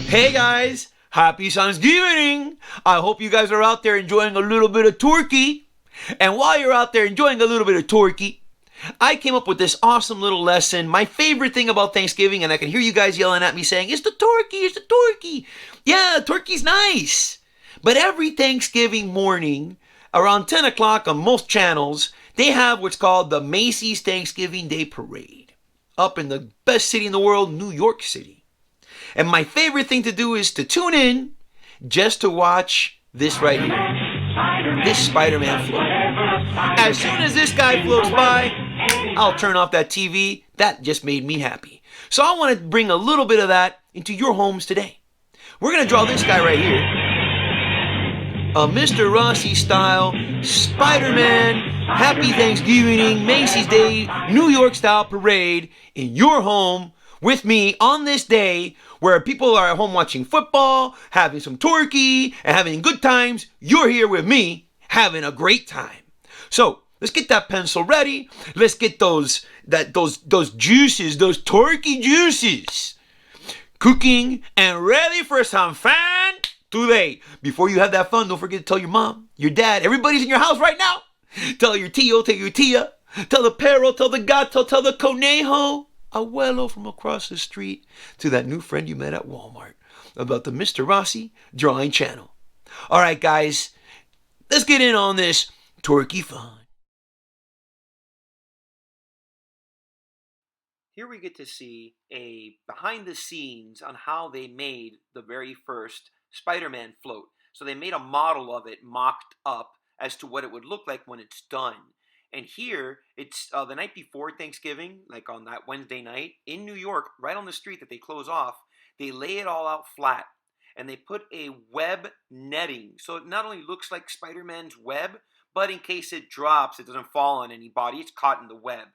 Hey guys, happy Thanksgiving! I hope you guys are out there enjoying a little bit of turkey. And while you're out there enjoying a little bit of turkey, I came up with this awesome little lesson. My favorite thing about Thanksgiving, and I can hear you guys yelling at me saying, it's the turkey, it's the turkey. Yeah, turkey's nice. But every Thanksgiving morning, around 10 o'clock on most channels, they have what's called the Macy's Thanksgiving Day Parade up in the best city in the world, New York City. And my favorite thing to do is to tune in just to watch this right here. This Spider-Man float. As soon as this guy floats by, I'll turn off that TV. That just made me happy. So I want to bring a little bit of that into your homes today. We're going to draw this guy right here. A MrRossi style Spider-Man Happy Thanksgiving Macy's Day New York style parade in your home with me on this day where people are at home watching football, having some turkey, and having good times. You're here with me having a great time. So let's get that pencil ready. Let's get those juices, those turkey juices, cooking and ready for some fun today. Before you have that fun, don't forget to tell your mom, your dad, everybody's in your house right now. Tell your tío, tell your tía, tell the perro, tell the gato, tell the conejo, abuelo from across the street, to that new friend you met at Walmart about the MrRossi drawing channel. All right, guys, let's get in on this turkey fun. Here we get to see a behind the scenes on how they made the very first Spider-Man float. So they made a model of it mocked up as to what it would look like when it's done. And here, it's the night before Thanksgiving, like on that Wednesday night, in New York, right on the street that they close off, they lay it all out flat. And they put a web netting. So it not only looks like Spider-Man's web, but in case it drops, it doesn't fall on anybody. It's caught in the web.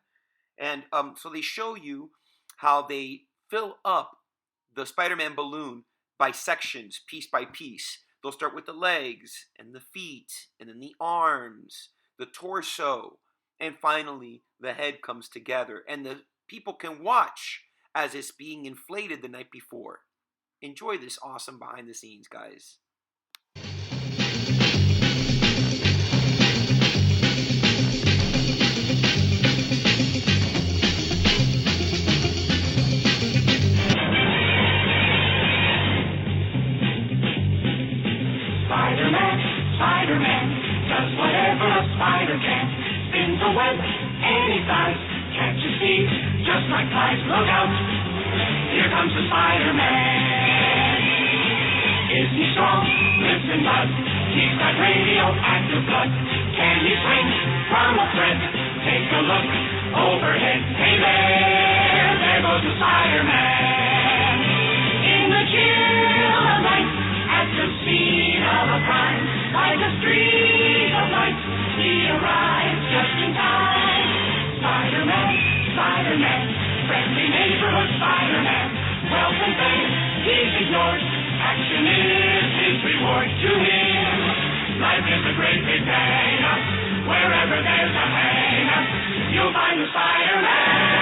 And so they show you how they fill up the Spider-Man balloon by sections, piece by piece. They'll start with the legs and the feet and then the arms, the torso, and finally the head comes together. And the people can watch as it's being inflated the night before. Enjoy this awesome behind the scenes, guys. Spider-Man does whatever a spider can. Spins a web any size, catches thieves just like flies. Look out, here comes the Spider-Man. Is he strong? Lives in mud. He's got radioactive blood. Can he swing from a thread? Take a look overhead. Hey there goes the Spider-Man. In the chill of night, at the scene of a crime, like a streak of light, he arrives just in time. Spider-Man, Spider-Man, friendly neighborhood Spider-Man. Wealth and fame, he's ignored. Action is his reward to him. Life is a great big hang-up. Wherever there's a hang-up, you'll find the Spider-Man.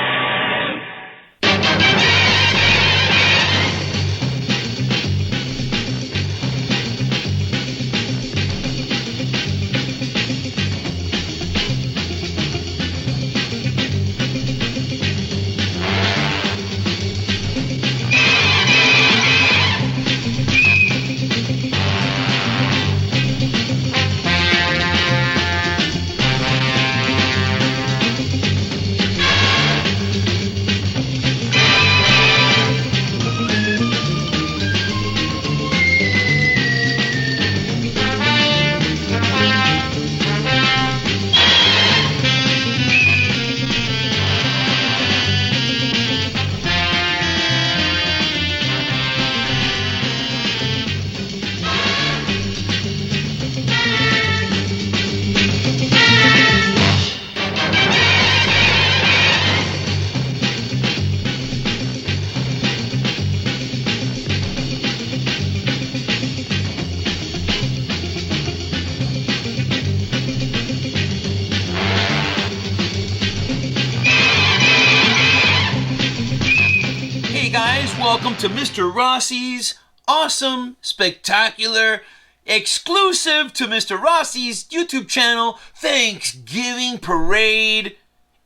Welcome to MrRossi's awesome, spectacular, exclusive to Mr. Rossi's YouTube channel Thanksgiving parade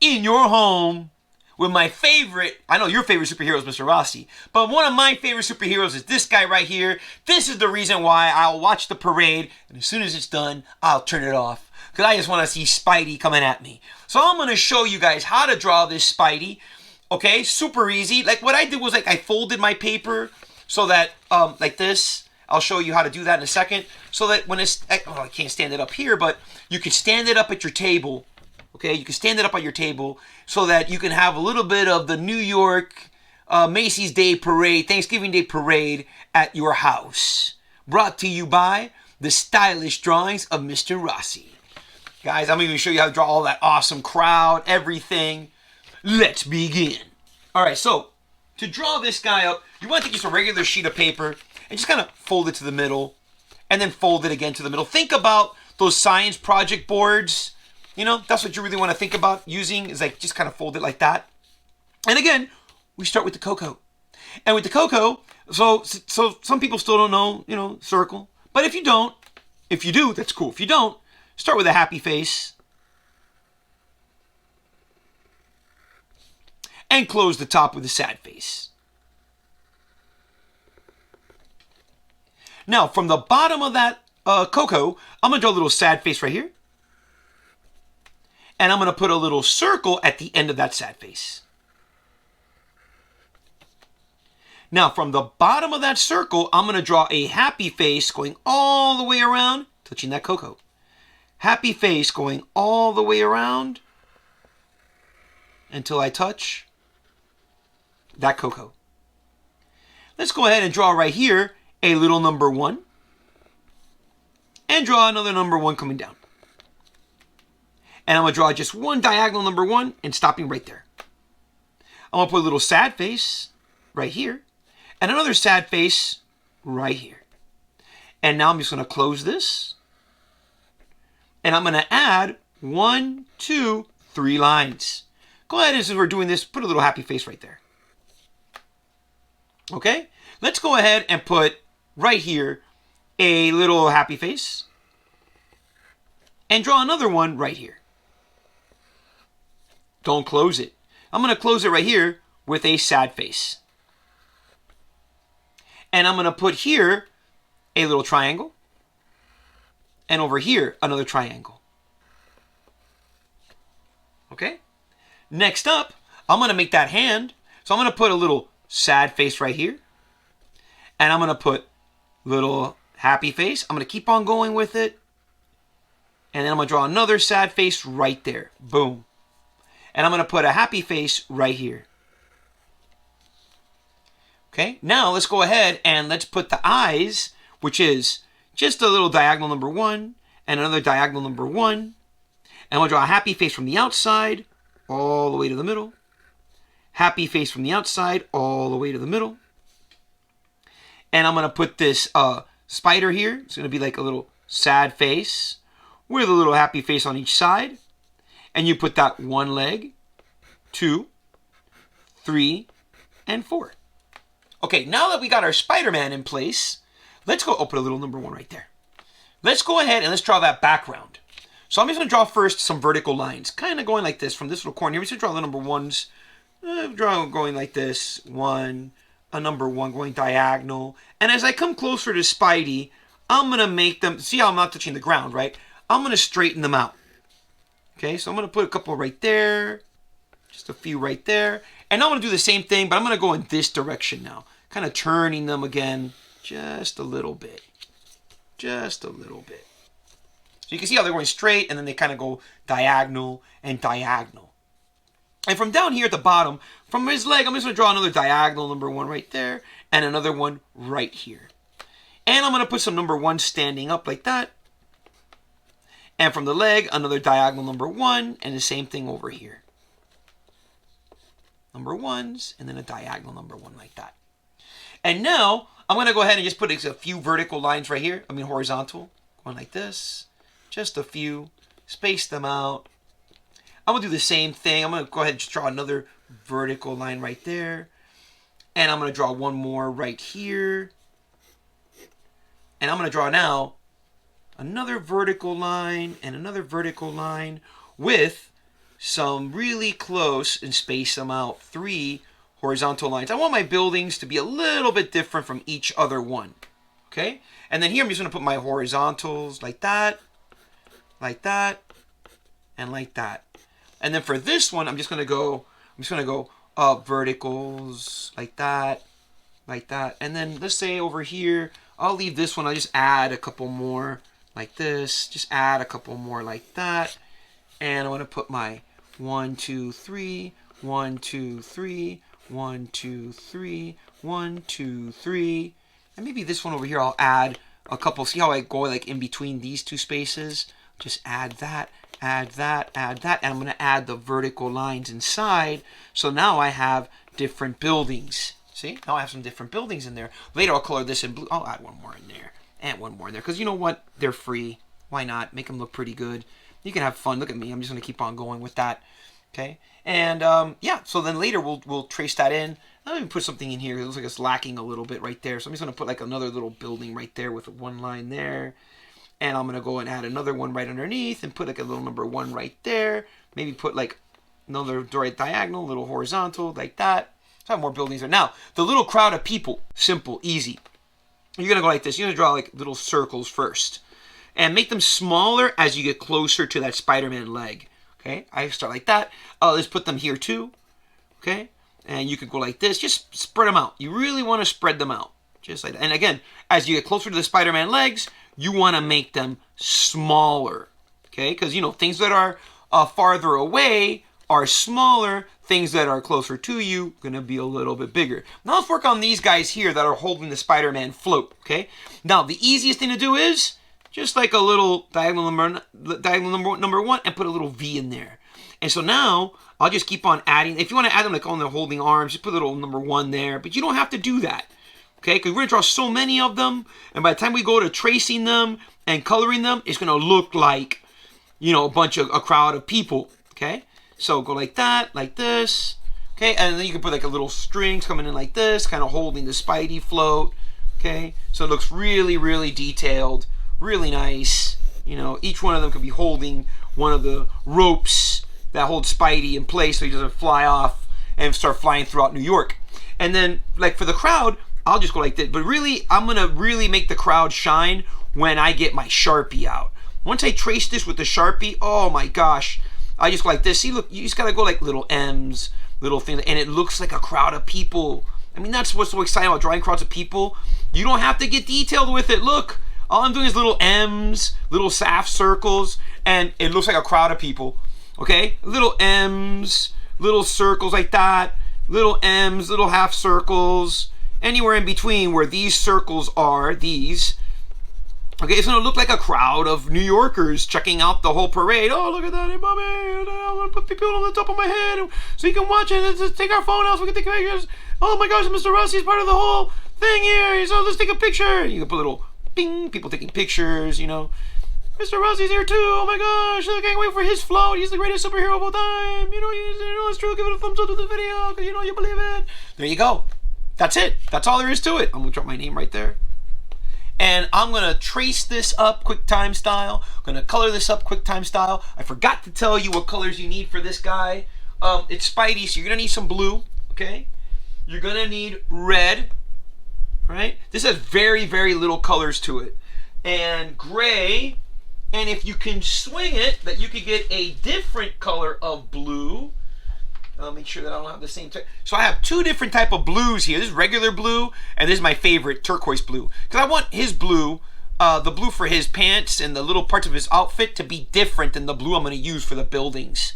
in your home with my favorite, I know your favorite superhero is Mr. Rossi, but one of my favorite superheroes is this guy right here. This is the reason why I'll watch the parade, and as soon as it's done, I'll turn it off, because I just want to see Spidey coming at me. So I'm going to show you guys how to draw this Spidey, okay? Super easy. Like, what I did was, like, I folded my paper so that, like this. I'll show you how to do that in a second, so that when it's, oh, I can't stand it up here, but you can stand it up at your table. Okay, you can stand it up on your table so that you can have a little bit of the New York Macy's Day Parade, Thanksgiving Day Parade at your house. Brought to you by the stylish drawings of Mr. Rossi. Guys, I'm going to show you how to draw all that awesome crowd, everything. Let's begin. All right, so to draw this guy up, you want to take just a regular sheet of paper and just kind of fold it to the middle and then fold it again to the middle. Think about those science project boards. You know, that's what you really want to think about using, is like just kind of fold it like that. And again, we start with the cocoa. And with the cocoa, so some people still don't know, you know, circle. But if you do, that's cool. If you don't, start with a happy face. And close the top with a sad face. Now, from the bottom of that cocoa, I'm going to draw a little sad face right here. And I'm going to put a little circle at the end of that sad face. Now, from the bottom of that circle, I'm going to draw a happy face going all the way around, touching that cocoa. Happy face going all the way around until I touch that cocoa. Let's go ahead and draw right here a little number 1. And draw another number 1 coming down. And I'm going to draw just one diagonal number 1 and stopping right there. I'm going to put a little sad face right here. And another sad face right here. And now I'm just going to close this. And I'm going to add 1, 2, 3 lines. Go ahead, and since we're doing this, put a little happy face right there. Okay? Let's go ahead and put right here a little happy face. And draw another one right here. Don't close it. I'm going to close it right here with a sad face. And I'm going to put here a little triangle. And over here, another triangle. Okay? Next up, I'm going to make that hand. So I'm going to put a little sad face right here. And I'm going to put little happy face. I'm going to keep on going with it. And then I'm going to draw another sad face right there. Boom. And I'm going to put a happy face right here. Okay, now let's go ahead and let's put the eyes, which is just a little diagonal number 1 and another diagonal number 1. And we'll draw a happy face from the outside all the way to the middle. Happy face from the outside all the way to the middle. And I'm going to put this spider here. It's going to be like a little sad face with a little happy face on each side. And you put that 1 leg, 2, 3, and 4. Okay, now that we got our Spider-Man in place, let's go put a little number 1 right there. Let's go ahead and let's draw that background. So I'm just going to draw first some vertical lines, kind of going like this from this little corner here. We're just going to draw the number 1s. Draw going like this, 1, a number 1 going diagonal. And as I come closer to Spidey, I'm going to make them, see how I'm not touching the ground, right? I'm going to straighten them out. Okay, so I'm going to put a couple right there, just a few right there. And I'm going to do the same thing, but I'm going to go in this direction now. Kind of turning them again just a little bit. Just a little bit. So you can see how they're going straight, and then they kind of go diagonal and diagonal. And from down here at the bottom, from his leg, I'm just going to draw another diagonal number 1 right there, and another one right here. And I'm going to put some number 1 standing up like that. And from the leg, another diagonal number 1, and the same thing over here. Number 1s, and then a diagonal number 1 like that. And now, I'm going to go ahead and just put a few vertical lines right here. I mean horizontal, going like this. Just a few. Space them out. I'm going to do the same thing. I'm going to go ahead and just draw another vertical line right there. And I'm going to draw one more right here. And I'm going to draw now another vertical line and another vertical line with some really close, and space them out, 3 horizontal lines. I want my buildings to be a little bit different from each other one. Okay? And then here I'm just going to put my horizontals like that, and like that. And then for this one, I'm just going to go verticals like that. And then let's say over here, I'll leave this one, I'll just add a couple more like this, just add a couple more like that. And I want to put my 1, 2, 3, 1, 2, 3, 1, 2, 3, 1, 2, 3. And maybe this one over here, I'll add a couple. See how I go like in between these two spaces? Just add that, add that, add that. And I'm going to add the vertical lines inside. So now I have different buildings. See? Now I have some different buildings in there. Later I'll color this in blue. I'll add one more in there. And one more in there. Because you know what? They're free. Why not? Make them look pretty good. You can have fun. Look at me. I'm just going to keep on going with that. Okay? And yeah, so then later we'll trace that in. Let me put something in here. It looks like it's lacking a little bit right there. So I'm just going to put like another little building right there with one line there. And I'm going to go and add another one right underneath and put like a little number 1 right there. Maybe put like another right diagonal, a little horizontal like that. So I have more buildings there. Now, the little crowd of people. Simple, easy. You're going to go like this. You're going to draw like little circles first. And make them smaller as you get closer to that Spider-Man leg. Okay, I start like that. Let's put them here too. Okay, and you could go like this. Just spread them out. You really want to spread them out. Just like that. And again, as you get closer to the Spider-Man legs, you want to make them smaller. Okay, because you know, things that are farther away are smaller. Things that are closer to you are going to be a little bit bigger. Now let's work on these guys here that are holding the Spider-Man float. Okay, now the easiest thing to do is just like a little diagonal number 1 and put a little V in there. And so now I'll just keep on adding. If you want to add them like on the holding arms, just put a little number 1 there. But you don't have to do that. Okay? Because we're going to draw so many of them. And by the time we go to tracing them and coloring them, it's going to look like, you know, a crowd of people. Okay? So go like that, like this. Okay? And then you can put like a little strings coming in like this, kind of holding the Spidey float. Okay? So it looks really, really detailed. Really nice. You know, each one of them could be holding one of the ropes that hold Spidey in place so he doesn't fly off and start flying throughout New York. And then, like for the crowd, I'll just go like this. But really, I'm going to really make the crowd shine when I get my Sharpie out. Once I trace this with the Sharpie, oh my gosh, I just go like this. See, look, you just got to go like little M's, little things, and it looks like a crowd of people. I mean, that's what's so exciting about drawing crowds of people. You don't have to get detailed with it. Look. All I'm doing is little M's, little half circles, and it looks like a crowd of people. Okay? Little M's, little circles like that, little M's, little half circles, anywhere in between where these circles are, these. Okay, it's going to look like a crowd of New Yorkers checking out the whole parade. Oh, look at that, hey, mommy. I'm going to put people on the top of my head so you can watch it. Let's take our phone out so we can take pictures. Oh my gosh, MrRossi is part of the whole thing here. So let's take a picture. You can put little bing, people taking pictures, you know. MrRossi's here too. Oh my gosh, I can't wait for his float. He's the greatest superhero of all time. You know, it's true. Give it a thumbs up to the video because you know you believe it. There you go. That's it. That's all there is to it. I'm going to drop my name right there. And I'm going to trace this up QuickTime style. I'm going to color this up QuickTime style. I forgot to tell you what colors you need for this guy. It's Spidey, so you're going to need some blue, okay? You're going to need red. Right? This has very, very little colors to it. And gray, and if you can swing it, that you could get a different color of blue. I'll make sure that I don't have the same type. So I have 2 different type of blues here. This is regular blue, and this is my favorite, turquoise blue. Because I want his blue, the blue for his pants and the little parts of his outfit to be different than the blue I'm going to use for the buildings.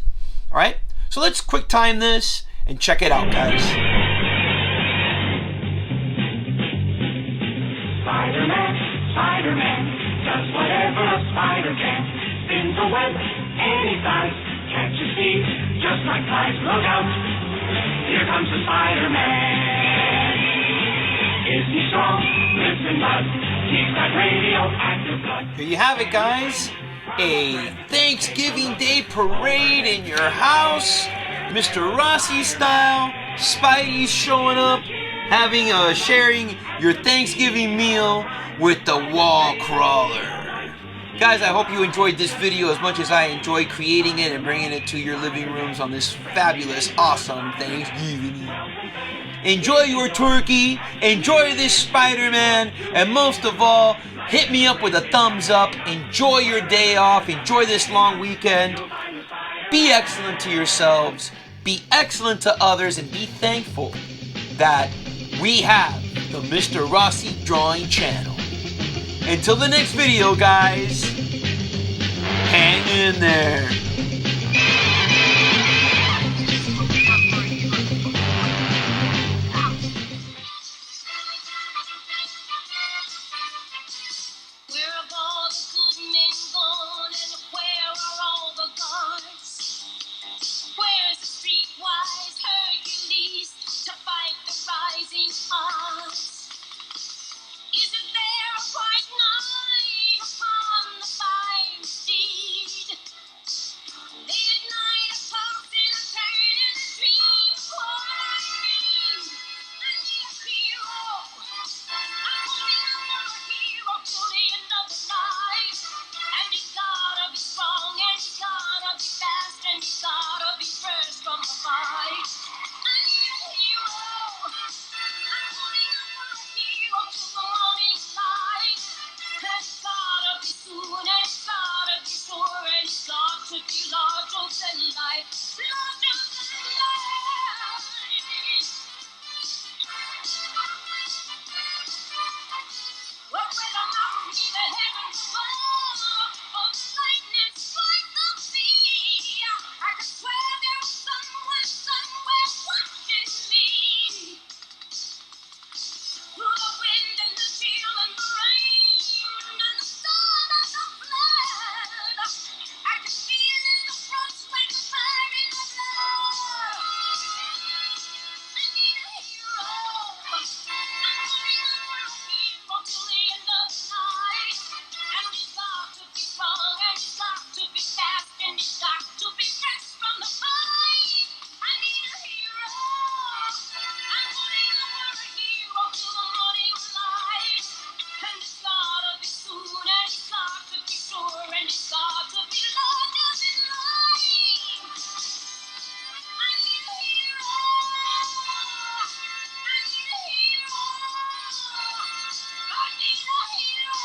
All right? So let's quick time this and check it out, guys. Spider-Man does whatever a spider can. Spins a web any size, catches thieves just like flies. Look out, here comes the Spider-Man. Is he strong? Lives in mud. He's got radioactive blood. Here you have it, guys. A Thanksgiving Day parade in your house, MrRossi style. Spidey's showing up. sharing your Thanksgiving meal with the wall crawler. Guys, I hope you enjoyed this video as much as I enjoyed creating it and bringing it to your living rooms on this fabulous, awesome Thanksgiving. Enjoy your turkey, enjoy this Spider-Man, and most of all, hit me up with a thumbs up. Enjoy your day off, enjoy this long weekend. Be excellent to yourselves, be excellent to others, and be thankful that we have the MrRossi Drawing Channel. Until the next video, guys, hang in there. Where have all the good men gone, and where are all the gods? Where's the streetwise Hercules to fight the rising odds? Isn't there a white knight upon the fine steed? Late at night, a toss and a turn and a dream of what I need. I need a hero. I'm holding out for a hero till the end of the night. And he's gotta be strong, and he's gotta be fast, and he's gotta be fresh from the fight. I need a hero. I'm holding out for a hero till the morning light. And it's gotta be soon, and it's gotta be sure, and it's got to be larger than life. Larger than life. Well, when I'm out in the heavens above, or the lightning strikes the sea, I can swear there was someone somewhere watching me. Through the wind and the chill and the rain and the sun and the flood, I can feel in the frost like a fire in the blood. I need a hero. I'm holding on for a hero till the end of the night. And he's got to be strong, and he's got to be fast, and he's got to be fresh from the fight. I need a hero. I'm holding on for a hero till the morning light. And it's gotta be soon, and it's got to be sure, and it's got to be larger than life. I need a hero. I need a hero. I need a hero. I need a hero.